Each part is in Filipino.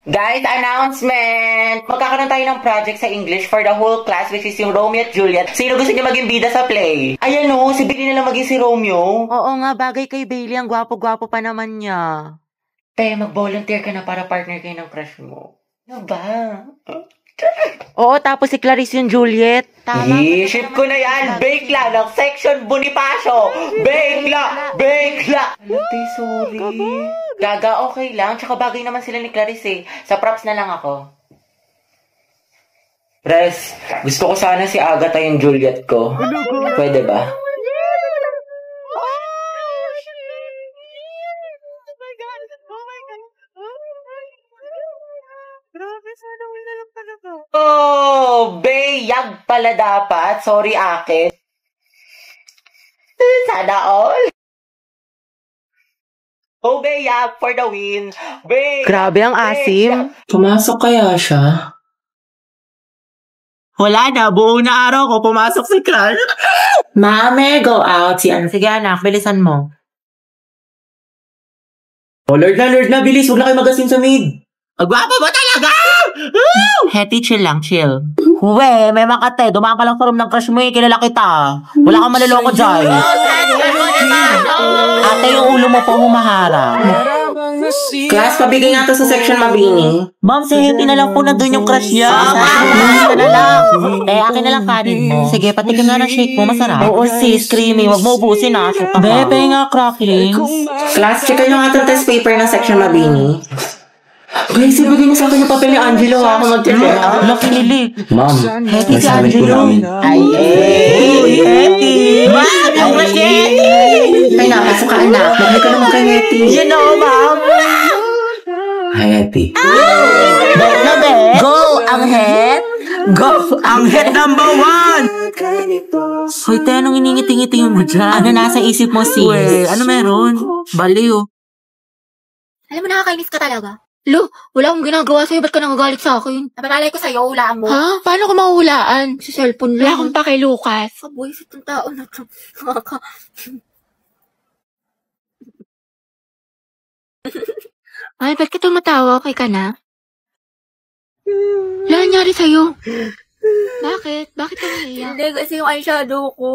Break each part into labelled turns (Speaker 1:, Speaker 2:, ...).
Speaker 1: Guys, announcement! Magkakaroon tayo ng project sa English for the whole class, which is yung Romeo at Juliet. Sino gusto niya maging bida sa play? Ayan o, si Bailey na lang maging si Romeo. Oo nga, bagay kay Bailey. Ang gwapo-gwapo pa naman niya. Te, mag-volunteer ka na para partner kayo ng crush mo. Ano ba? Oo, tapos si Clarice yung Juliet. Tama. Ship ko na yan. Bakla ng section Bonifacio. Bakla! Bakla! Alate, sorry. Gaga, okay lang. Tsaka bagay naman sila ni Clarice eh. Sa props na lang ako. Res, gusto ko sana si Agatha yung Juliet ko. Pwede ba? Oh, bayag pala dapat. Sorry, Ake. Sana all. Oh, bayag for the win. Bayag. Grabe ang asim.
Speaker 2: Pumasok kaya siya?
Speaker 3: Wala na, buong na araw ko pumasok si Carl.
Speaker 2: Mame, go out.
Speaker 1: Sige anak, bilisan mo.
Speaker 3: Oh, Lord na, bilis. Huwag na kayo magasin sa maid. Agwapo mo talaga!
Speaker 1: Hetty, chill lang, chill.
Speaker 3: Huwe, may makate. Dumaan ka lang sa room ng crush mo eh. Kilala kita. Wala kang maluloko dyan. Ate, yung ulo mo po humahara.
Speaker 2: Class, pabigay nga to sa section Mabini.
Speaker 3: Ma'am, si Hetty na lang po na doon yung crush niya.
Speaker 1: Akin na lang. Akin na lang kanin mo. Sige, patikin nga ng shake mo. Masarap.
Speaker 3: Oo, sis, creamy. Wag mo ubusin ha. Bebe nga, cracklings.
Speaker 2: Class, checkan nyo nga itong test paper ng section Mabini.
Speaker 3: Guys, ibigay niyo sa akin yung papel ni Angelo ha. Ako mag-check. Lucky Lily.
Speaker 2: Ma'am,
Speaker 3: Hetty si Angelo.
Speaker 1: Ay,
Speaker 3: Hetty. Ma'am, yung Hetty.
Speaker 2: Ay, napasok ka anak. Magli ka naman kay Hetty.
Speaker 3: You know, ma'am.
Speaker 2: Hi, Hetty.
Speaker 3: Go, ang het. Go, ang het number 1.
Speaker 1: Hoy, te, anong iningiti-ngiti mo dyan?
Speaker 3: Ano nasa isip mo, sis?
Speaker 1: Uwe, ano meron? Baliw.
Speaker 4: Alam mo, nakakainis ka talaga. Lo, wala akong ginagawa sa'yo. Ba't ka nangagalit sa akin? Napatalay ko sa'yo, hulaan mo. Ha? Paano ko mahulaan? Si cellphone lang. Wala akong pake, Lucas. Kabuisit ng tao na to. Ay, ba't ka tumatawa? Okay ka na? Wala nangyari sa'yo. Bakit? Bakit ka naiyak? Hindi, kasi yung eyeshadow ko.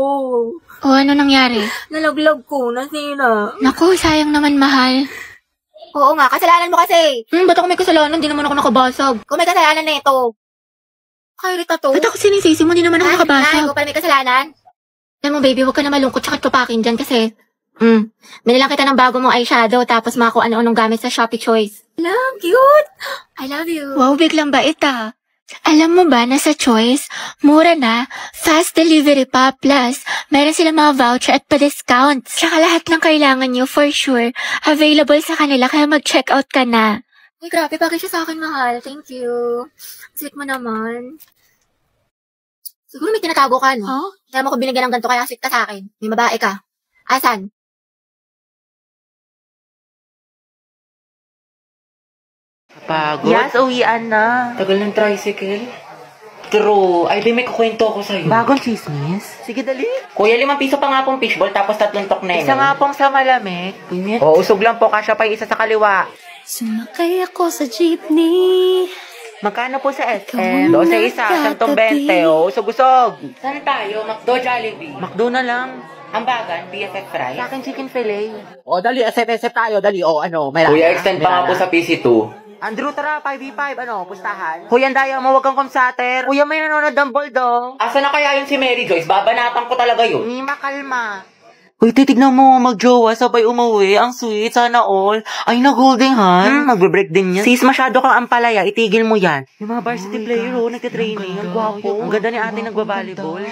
Speaker 4: O, ano nangyari? Nalaglag ko, nasira. Naku, sayang naman, mahal. Oo nga, kasalanan mo kasi. Ba't ako may kasalanan? Hindi naman ako nakabasag. Kung may kasalanan na ito. Kairita to. Ba't ako sinisisi mo? Hindi naman ako nakabasag. Ay, ikaw pala may kasalanan. Alam mo, baby, huwag ka na malungkot tsaka tupakin dyan kasi, binilang kita ng bago mong eyeshadow tapos mga kung ano-anong gamit sa Shopee Choice. Alam, cute! I love you. Wow, biglang bait ah. Alam mo ba na sa Choice, mura na, fast delivery pa, plus meron silang mga voucher at pa-discounts. Tsaka lahat ng kailangan nyo, for sure, available sa kanila, kaya mag-check out ka na. Uy, grabe, bagay siya sa akin, mahal. Thank you. Sweet mo naman. Siguro may tinatago ka, no? Huh? Kaya mo ko binigyan ng ganito, kaya sweet ka sa akin. May babae ka. Asan?
Speaker 1: Pagod? Yes, uwian na.
Speaker 2: Tagal ng tricycle.
Speaker 1: True. Ay, di may kukwento ako sa'yo.
Speaker 3: Bagong chismis?
Speaker 1: Sige, dali. Kuya, 5 piso pa nga pong fishball, tapos 3 tokneno.
Speaker 3: Isa nga pong sa malamig.
Speaker 1: O, usog lang po, kasya pa yung isa sa kaliwa.
Speaker 4: Sumakay ako sa jeepney.
Speaker 1: Magkano po sa SM? 12 isa, 120. O, usog-usog. Saan tayo? McDo, Jollibee. McDo na lang. Hambagan, BFF fries.
Speaker 3: Sa akin chicken fillet. O, dali, SF tayo, dali. O, ano, may
Speaker 1: Kuya, extend pa nga po sa PC2.
Speaker 3: Andrew, tara, 5v5, pustahan. Kuya, Andaya, huwag kang kumsater. Kuya, may nanonood ng Bulldog.
Speaker 1: Asa na kaya yun si Mary Joyce? Babanatan ko talaga yun.
Speaker 3: Hindi makalma. Uy, titignan mo, mag-jowa, sabay umuwi. Ang sweet, sana all. Ay, na-holding hand. Magbe-break din yan. Sis, masyado kang ampalaya, itigil mo yan. Yung mga varsity player, nagtitraining. Ang gwapo. Ang ganda ni ate nagbabalibol.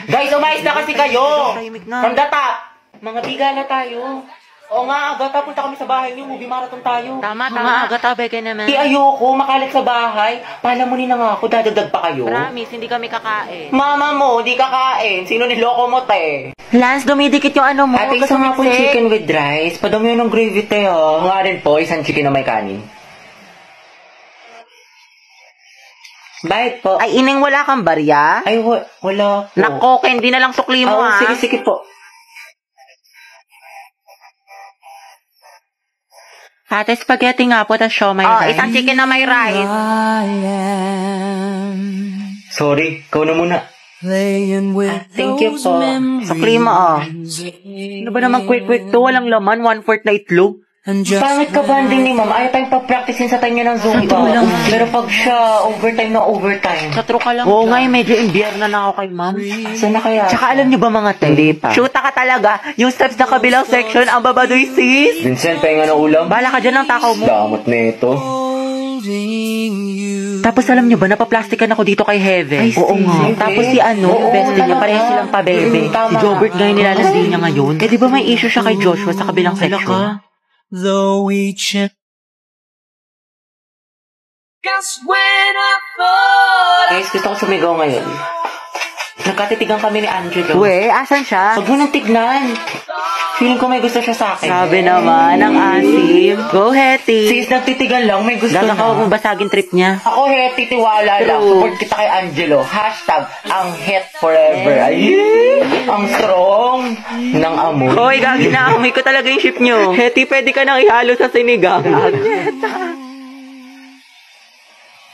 Speaker 1: Guys, umayos na kasi kayo!
Speaker 3: Tahimik na.
Speaker 1: From the top! Mga bigala tayo. Oo nga, Agata, punta kami sa bahay niyo. Movie marathon tayo.
Speaker 3: Tama. Mga Agata, beke naman.
Speaker 1: Di ayoko, makalat sa bahay. Palamunin na nga ako, dadagdag pa kayo.
Speaker 3: Promise, hindi kami kakain.
Speaker 1: Mama mo, di kakain. Sino niloko mo, te?
Speaker 3: Lance, dumidikit yung ano mo.
Speaker 1: Ate, isa nga po chicken with rice. Padami yun ng gravy, te, oh. Nga rin po, isang chicken na may kanin. Bakit po?
Speaker 3: Ay, ining wala kang barya?
Speaker 1: Ay, wala po.
Speaker 3: Nako, hindi na lang sukli mo, ha?
Speaker 1: Sige po.
Speaker 3: Ate, spaghetti nga po, tas siomay rice. Isang chicken na may rice.
Speaker 1: Sorry, ikaw na muna.
Speaker 3: Thank you po. Sa klima Ano ba naman quick to? Walang laman, 1/4 na itlog.
Speaker 1: Pangit ka banding ni ma'am. Ayaw tayong pa-practicein sa tanya ng Zumba. Pero pag siya, overtime na overtime.
Speaker 3: Katro ka lang. Oo nga, medyo imbierna na ako kay ma'am.
Speaker 1: Saan na kaya?
Speaker 3: Tsaka alam niyo ba mga te?
Speaker 1: Hindi pa.
Speaker 3: Shoota ka talaga. Yung steps na kabilang section, ang babadoy sis.
Speaker 1: Vincent, pahinga na ulam.
Speaker 3: Bala ka dyan ng takaw mo.
Speaker 1: Damot na ito.
Speaker 3: Tapos alam niyo ba, napaplastikan ako dito kay Heaven. Oo nga. Tapos si yung bestie niya, parehas silang pabebe. Si Jobert nga yung nilalandi niya ngayon. Eh di ba may issue siya kay Joshua sa kabilang section?
Speaker 5: Though we check. Guess when I thought
Speaker 1: Guys, gusto ko sumigaw ngayon. Nagkatitigan kami ni Angelo.
Speaker 3: We, asan siya?
Speaker 1: Huwag mo nang tignan. Feeling ko may gusto siya sa akin.
Speaker 3: Sabi naman, ang asim. Go, Hetty.
Speaker 1: Sis, nagtitigan lang, may gusto na.
Speaker 3: Huwag mong basagin trip niya.
Speaker 1: Ako, Hetty, tiwala lang. Support kita kay Angelo. Hashtag, ang het forever. Ay, ang strong ng amoy.
Speaker 3: Hoy, gagi na amoy ko talaga yung ship nyo. Hetty, pwede ka nang ihalo sa sinigang.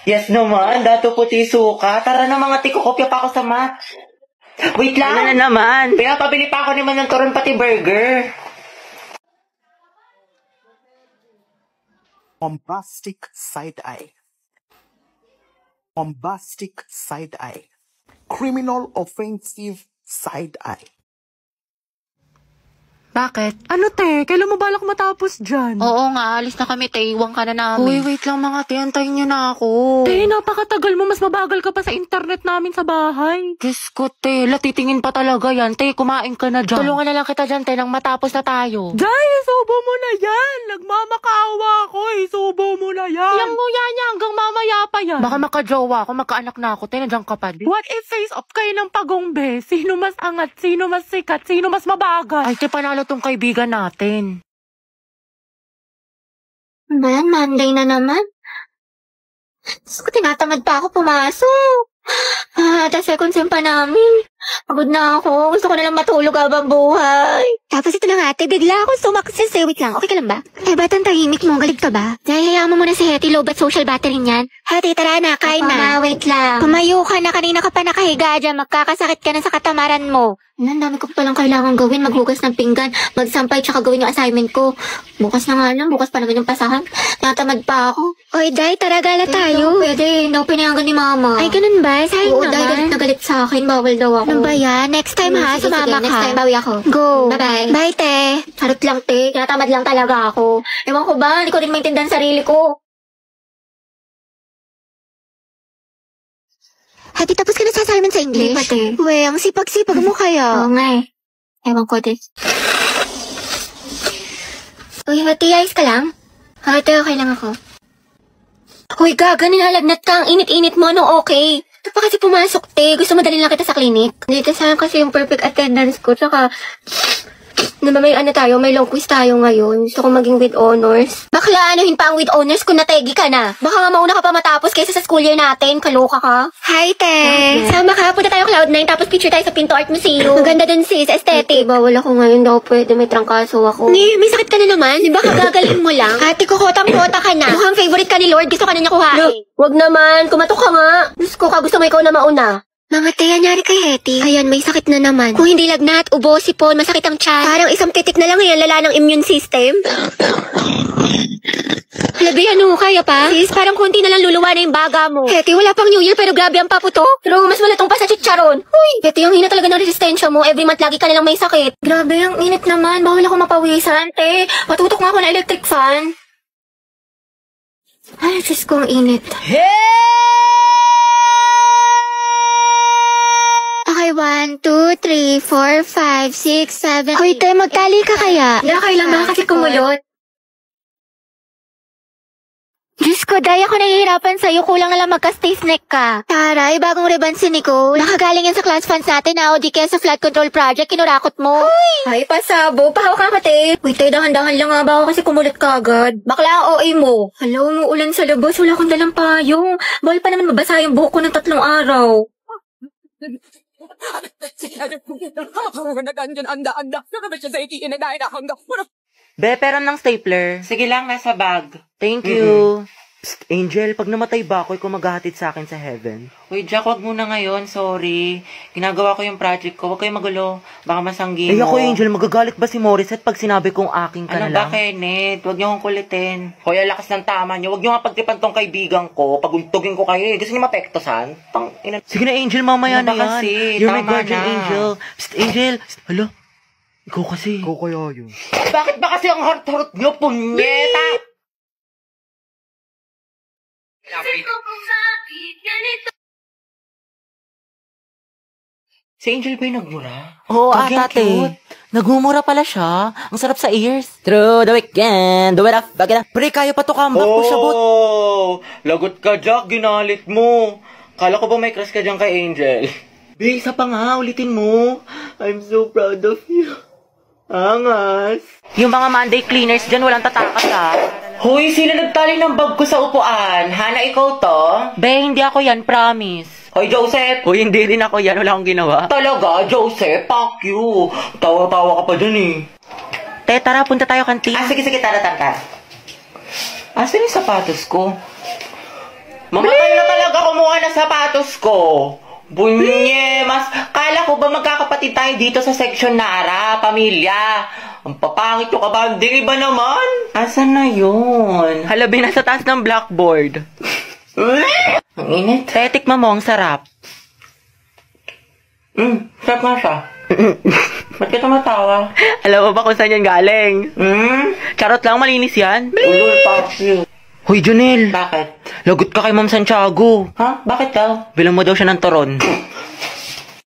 Speaker 1: Yes naman, dato puti suka. Tara na mga tiko, kopya pa ako sa mat. Wait lang.
Speaker 3: Ano na naman?
Speaker 1: Pinapabili pa ako naman ng turon pati burger.
Speaker 5: bombastic side eye. Bombastic side eye. Criminal offensive side eye.
Speaker 4: Bakit?
Speaker 3: Ano te? Kailan mo balak matapos dyan?
Speaker 4: Oo nga, alis na kami, te. Iwan ka na namin.
Speaker 3: Uy, wait lang mga te. Antayin niyo na ako.
Speaker 4: Te, napakatagal mo. Mas mabagal ka pa sa internet namin sa bahay.
Speaker 3: Diyos ko, te. Latitingin pa talaga yan. Te, kumain ka na dyan.
Speaker 4: Tulungan na lang kita dyan, te, nang matapos na tayo.
Speaker 3: Jay, isubo mo na yan. Nagmamakaawa ako. Isubo mo na yan.
Speaker 4: Yang nguya niya hanggang mamaya pa yan.
Speaker 3: Baka makajowa ako, magkaanak na ako. Te, nandiyan ka pa.
Speaker 4: What if face off kayo ng pagongbe? Sino mas angat? Sino mas sikat? Sino mas mabagal?
Speaker 3: Ay, te, panalo tong kaibigan natin.
Speaker 4: Man, Monday na naman. Diyos ko, tinatamad pa ako pumasok. The second sem pa namin. Pagod na ako. Gusto ko na lang matulog habang buhay. Tapos ito lang ate, bigla ako sumaksis. Wait lang, okay ka lang ba? Eh, ba't ang tahimik mo? Galit ka ba? Dahil hayaan mo muna si Hetty, low bat social battery niyan. Hetty, tara na, kain na. Wait lang. Tumayo ka na, kanina ka pa nakahiga dyan. Magkakasakit ka na sa katamaran mo. Ang dami ko palang kailangan gawin. Maghugas ng pinggan, magsampay, tsaka gawin yung assignment ko. Bukas na nga lang, bukas pa naman yung pasahan. Natamad pa ako. Oy, Day, tara gala tayo. Pwede, hindi ako pinayagan ni mama. Ay, ganun ba? Sayang naman. Oo, Day, galit na galit sa akin. Bawal daw ako. Ano ba yan? Next time ha, sumama ka. Next time, bawi ako. Go. Bye-bye. Bye, te. Charot lang, te. Tinatamad lang talaga ako. Ewan ko ba, hindi ko din maintindihan sarili ko. Hati, tapos ka na sa assignment sa English? Hindi pa, te. Uwe, ang sipag-sipag mo kaya. Oo nga eh. Ewan ko din. Uy, Hati, ayos ka lang? Hati, okay lang ako. Uy, gaga, nilalagnat ka. Ang init-init mo, no, okay. Ito pa kasi pumasok, te. Gusto mo dalhin lang kita sa clinic? Dito sayang kasi yung perfect attendance ko. Tsaka, naman may tayo, may long quiz tayo ngayon. Gusto ko maging with honors. Bakla, anuhin pa ang with honors kung nategi ka na. Baka nga mauna ka pa matapos kaysa sa school year natin. Kaloka ka. Hi, te. Sama ka, punta tayo Cloud9, tapos picture tayo sa Pinto Art Museum. Maganda dun sis, aesthetic. Bawal ako ngayon daw, pwede may trangkaso ako. May sakit ka na naman. Di ba kagagaling mo lang? Ate ko, kotang-kota ka na. Mukhang favorite ka ni Lord, gusto ka na niya kuhain. Wag naman, kumatok ka nga. Diyos ko ka, gusto mo ikaw na mauna. Mga te, anyari kay Hetty. Ayan, may sakit na naman. Kung hindi lagnat, ubo, sipon, masakit ang tiyan. Parang isang titik na lang yan, lala ng immune system. Labi, ano, kaya pa? Sis, parang konti na lang luluwa na yung baga mo. Hetty, wala pang New Year pero grabe ang paputo. Pero mas malatong pa sa chicharon. Uy, Hetty, ang hina talaga ng resistensya mo. Every month lagi ka na lang may sakit. Grabe, ang init naman. Bawal ako mapawisan, te. Patutok nga ako ng electric fan. Ay, sis ko, ang init. Okay, 1, 2, 3, 4, 5, 6, 7. Hoy, te, magtali ka kaya? Hindi, kailan ba kasi kumulot? Diyos ko, Day, ako nahihirapan sa'yo. Kulang na lang magka-stay snack ka. Taray, bagong ribbon si Nicole. Nakagaling yan sa class funds natin na o di kaya sa flood control project. Kinurakot mo. Uy! Ay, pasabo. Pahawak ka, te. Uy, te, dahan-dahan lang nga ba ako kasi kumulit ka agad. Bakla ang OA mo. Hala, umuulan sa labas. Wala akong dalang payong. Bawal pa naman mabasa yung buhok ko ng 3 araw.
Speaker 3: Be, pero ng stapler.
Speaker 1: Sige lang, nasa bag.
Speaker 3: Thank you. Psst, Angel, pag namatay ba ako, ikaw maghahatid sa akin sa heaven.
Speaker 1: Uy, Jack, wag muna ngayon. Sorry. Ginagawa ko yung project ko. Huwag kayong magulo. Baka masanggi
Speaker 3: Eh
Speaker 1: mo.
Speaker 3: ako, Angel, magagalit ba si Morissette pag sinabi kong aking ka
Speaker 1: Ano
Speaker 3: na
Speaker 1: ba,
Speaker 3: lang?
Speaker 1: Kenneth? Huwag niyo akong kulitin. Hoy, ang lakas ng tama niyo. Huwag niyo nga pagtipan tong kaibigan ko. Paguntugin ko kayo eh. Gusto niyo mapektosan?
Speaker 3: Sige na, Angel, mamaya
Speaker 1: Ano
Speaker 3: na
Speaker 1: ba
Speaker 3: yan.
Speaker 1: kasi?
Speaker 3: You're my
Speaker 1: Tama
Speaker 3: guardian
Speaker 1: na.
Speaker 3: angel. Psst, Angel. Psst, hala. Ikaw kasi.
Speaker 5: Ikaw kaya yun.
Speaker 1: Bakit ba kasi ang heart-heart niyo, punyeta? Si Angel ba yung nagmura?
Speaker 3: Oo,
Speaker 1: Gagi, ang
Speaker 3: ate.
Speaker 1: cute.
Speaker 3: Nagmumura pala siya. Ang sarap sa ears. Through the weekend, do it up, back it up. Pre, kaya pa to comeback po siya, but...
Speaker 1: Oh, lagot ka, Jack. Ginalit mo. Kala ko ba may crush ka dyan kay Angel?
Speaker 3: Be, isa pa nga, ulitin mo. I'm so proud of you. Angas. Yung mga Monday cleaners dyan, walang tatakas ha.
Speaker 1: Hoy, sino nagtali ng bag ko sa upuan? Hana, ikaw to?
Speaker 3: Be, hindi ako yan, promise.
Speaker 1: Hoy, Joseph!
Speaker 3: Hoy, hindi rin ako yan, wala akong ginawa.
Speaker 1: Talaga, Joseph? Fuck you! Tawa-tawa ka pa dun eh.
Speaker 3: Te, tara, punta tayo kantin.
Speaker 1: Sige, tara. Asan yung sapatos ko? Mamatay na talaga kumuha ng sapatos ko. Bunye, mas kala ko ba magkakapatid tayo dito sa section Nara, pamilya? Ang papangit yung kabanding, iba naman. Asan na yun?
Speaker 3: Halabi, nasa taas ng blackboard.
Speaker 1: Ang init.
Speaker 3: Te, tikman mo, ang sarap.
Speaker 1: Sarap nga siya. Ba't ka tumatawa?
Speaker 3: Alam mo ba kung saan yan galing? Charot lang, malinis yan.
Speaker 1: Ulul, fuck you.
Speaker 3: Hoy, Junel.
Speaker 1: Bakit?
Speaker 3: Lagot ka kay Ma'am Santiago.
Speaker 1: Ha? Bakit daw?
Speaker 3: Bilang mo daw siya ng toron.